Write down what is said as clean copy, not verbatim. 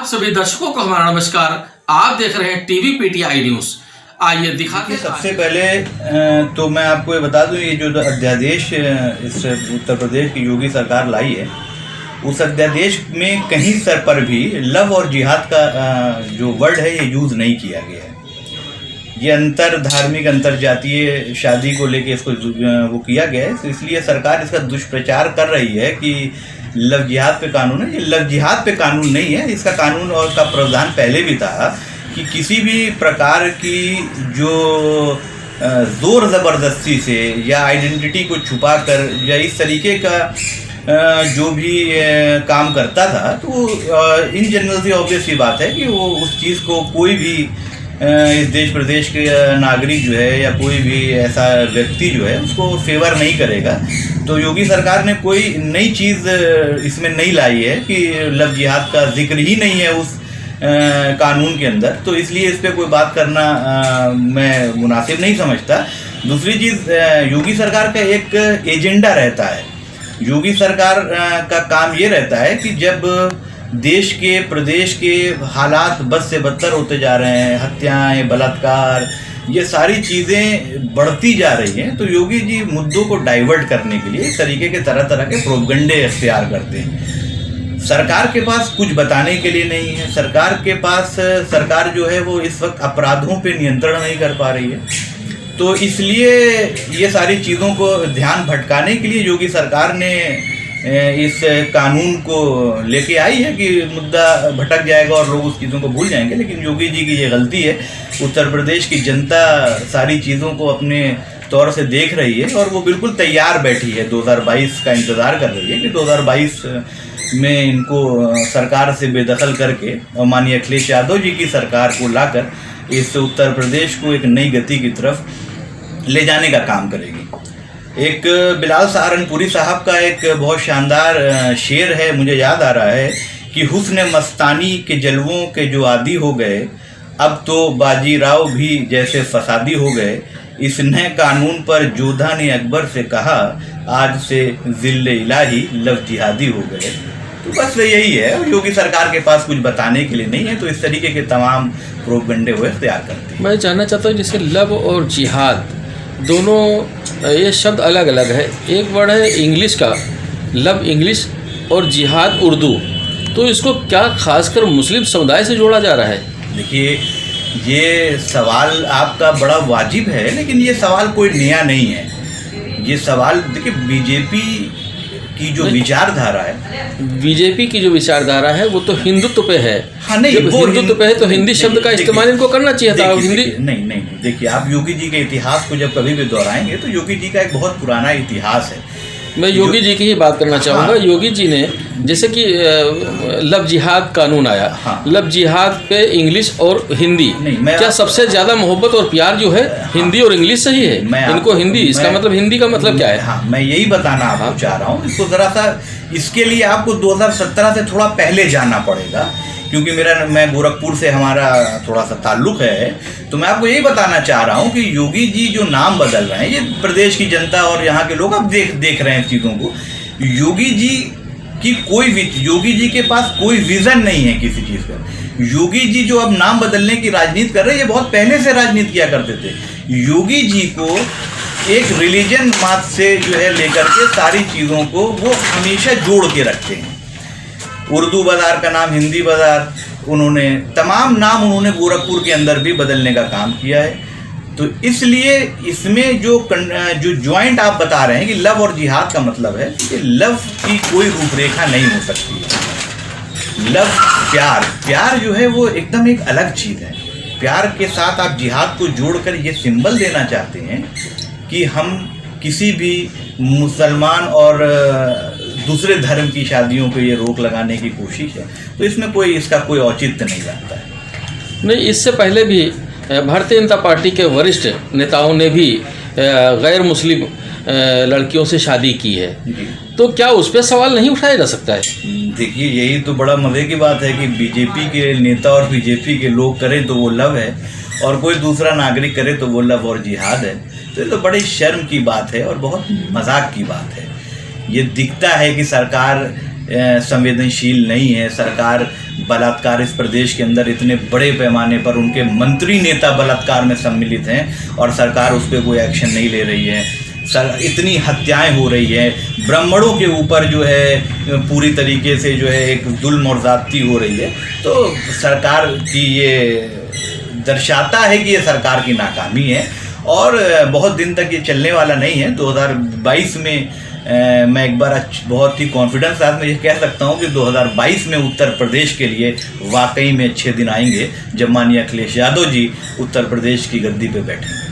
सभी दर्शकों को हमारा नमस्कार। आप देख रहे हैं टीवी पीटीआई न्यूज। आइए दिखाते हैं। सबसे पहले तो मैं आपको ये बता दूं, ये जो अध्यादेश इस उत्तर प्रदेश की योगी सरकार लाई है, उस अध्यादेश में कहीं स्तर पर भी लव और जिहाद का जो वर्ड है ये यूज़ नहीं किया गया है। ये अंतर धार्मिक अंतर जातीय शादी को लेके इसको वो किया गया है, तो इसलिए सरकार इसका दुष्प्रचार कर रही है कि लव जिहाद पे कानून है। ये लव जिहाद पे कानून नहीं है। इसका कानून और का प्रावधान पहले भी था कि किसी भी प्रकार की जो ज़ोर ज़बरदस्ती से या आइडेंटिटी को छुपा कर या इस तरीके का जो भी काम करता था, तो इन जनरल से ऑब्वियस सी बात है कि वो उस चीज़ को कोई भी इस देश प्रदेश के नागरिक जो है या कोई भी ऐसा व्यक्ति जो है उसको फेवर नहीं करेगा। तो योगी सरकार ने कोई नई चीज़ इसमें नहीं लाई है कि लव जिहाद का जिक्र ही नहीं है उस कानून के अंदर, तो इसलिए इस पर कोई बात करना मैं मुनासिब नहीं समझता। दूसरी चीज़, योगी सरकार का एक एजेंडा रहता है। योगी सरकार का काम ये रहता है कि जब देश के प्रदेश के हालात बद से बदतर होते जा रहे हैं, हत्याएं, बलात्कार, ये सारी चीज़ें बढ़ती जा रही हैं, तो योगी जी मुद्दों को डाइवर्ट करने के लिए इस तरीके के तरह तरह के प्रोपगंडे इख्तियार करते हैं। सरकार के पास कुछ बताने के लिए नहीं है। सरकार जो है वो इस वक्त अपराधों पे नियंत्रण नहीं कर पा रही है, तो इसलिए ये सारी चीज़ों को ध्यान भटकाने के लिए योगी सरकार ने इस कानून को लेके आई है कि मुद्दा भटक जाएगा और लोग उस चीज़ों को भूल जाएंगे। लेकिन योगी जी की ये गलती है। उत्तर प्रदेश की जनता सारी चीज़ों को अपने तौर से देख रही है और वो बिल्कुल तैयार बैठी है। 2022 का इंतज़ार कर रही है कि 2022 में इनको सरकार से बेदखल करके और माननीय अखिलेश यादव जी की सरकार को लाकर इस उत्तर प्रदेश को एक नई गति की तरफ ले जाने का काम करेगी। एक बिलाल सहारनपुरी साहब का एक बहुत शानदार शेर है, मुझे याद आ रहा है कि हुस्न मस्तानी के जलवों के जो आदी हो गए, अब तो बाजीराव भी जैसे फसादी हो गए। इस नए कानून पर जोधा ने अकबर से कहा, आज से जिल्ले इलाही लव जिहादी हो गए। तो बस यही है, योगी सरकार के पास कुछ बताने के लिए नहीं है, तो इस तरीके के तमाम प्रोपगंडे वो इख्तियार करते हैं। मैं जानना चाहता हूँ, जैसे लव और जिहाद दोनों ये शब्द अलग अलग है। एक वर्ड है इंग्लिश का, लव इंग्लिश, और जिहाद उर्दू, तो इसको क्या खासकर मुस्लिम समुदाय से जोड़ा जा रहा है? देखिए, ये सवाल आपका बड़ा वाजिब है, लेकिन ये सवाल कोई नया नहीं है। ये सवाल देखिए, बीजेपी की जो विचारधारा है वो तो हिंदुत्व पे है। हाँ, नहीं, जब हिंदुत्व पे है तो हिंदी शब्द का इस्तेमाल इनको करना चाहिए था। हिंदी नहीं, देखिए, आप योगी जी के इतिहास को जब कभी भी दोहराएंगे तो योगी जी का एक बहुत पुराना इतिहास है। मैं योगी जी की ही बात करना चाहूँगा। योगी जी ने जैसे कि लव जिहाद कानून आया, लव जिहाद पे इंग्लिश और हिंदी, क्या सबसे ज़्यादा मोहब्बत और प्यार जो है हिंदी और इंग्लिश से ही है? इनको हिंदी, इसका मतलब हिंदी का मतलब क्या है? हाँ, मैं यही बताना आपको चाह रहा हूँ। इसको ज़रा सा, इसके लिए आपको 2017 से थोड़ा पहले जाना पड़ेगा, क्योंकि मैं गोरखपुर से हमारा थोड़ा सा ताल्लुक़ है। तो मैं आपको यही बताना चाह रहा हूँ कि योगी जी जो नाम बदल रहे हैं, ये प्रदेश की जनता और यहाँ के लोग अब देख रहे हैं इस चीज़ों को। योगी जी के पास कोई विज़न नहीं है किसी चीज़ का। योगी जी जो अब नाम बदलने की राजनीति कर रहे हैं, ये बहुत पहले से राजनीति किया करते थे। योगी जी को एक रिलीजन मत से जो है लेकर के सारी चीज़ों को वो हमेशा जोड़ के रखते हैं। उर्दू बाज़ार का नाम हिंदी बाज़ार, उन्होंने तमाम नाम उन्होंने गोरखपुर के अंदर भी बदलने का काम किया है। तो इसलिए इसमें जो जॉइंट आप बता रहे हैं कि लव और जिहाद का मतलब है कि लव की कोई रूपरेखा नहीं हो सकती। लव प्यार जो है वो एकदम एक अलग चीज़ है। प्यार के साथ आप जिहाद को जोड़कर ये सिंबल देना चाहते हैं कि हम किसी भी मुसलमान और दूसरे धर्म की शादियों पे ये रोक लगाने की कोशिश है, तो इसमें इसका कोई औचित्य नहीं लगता है। नहीं, इससे पहले भी भारतीय जनता पार्टी के वरिष्ठ नेताओं ने भी गैर मुस्लिम लड़कियों से शादी की है, तो क्या उस पर सवाल नहीं उठाया जा सकता है? देखिए, यही तो बड़ा मज़े की बात है कि बीजेपी के नेता और बीजेपी के लोग करें तो वो लव है, और कोई दूसरा नागरिक करे तो वो लव और जिहाद है। तो ये तो बड़ी शर्म की बात है और बहुत मजाक की बात है। ये दिखता है कि सरकार संवेदनशील नहीं है, सरकार बलात्कार इस प्रदेश के अंदर इतने बड़े पैमाने पर उनके मंत्री नेता बलात्कार में सम्मिलित हैं और सरकार उस पर कोई एक्शन नहीं ले रही है। इतनी हत्याएं हो रही है, ब्राह्मणों के ऊपर जो है पूरी तरीके से जो है एक जुल्म और ज़्यादती हो रही है। तो सरकार की ये दर्शाता है कि ये सरकार की नाकामी है और बहुत दिन तक ये चलने वाला नहीं है। 2022 में मैं एक बार बहुत ही कॉन्फिडेंस के साथ में ये कह सकता हूँ कि 2022 में उत्तर प्रदेश के लिए वाकई में अच्छे दिन आएंगे जब माननीय अखिलेश यादव जी उत्तर प्रदेश की गद्दी पे बैठेंगे।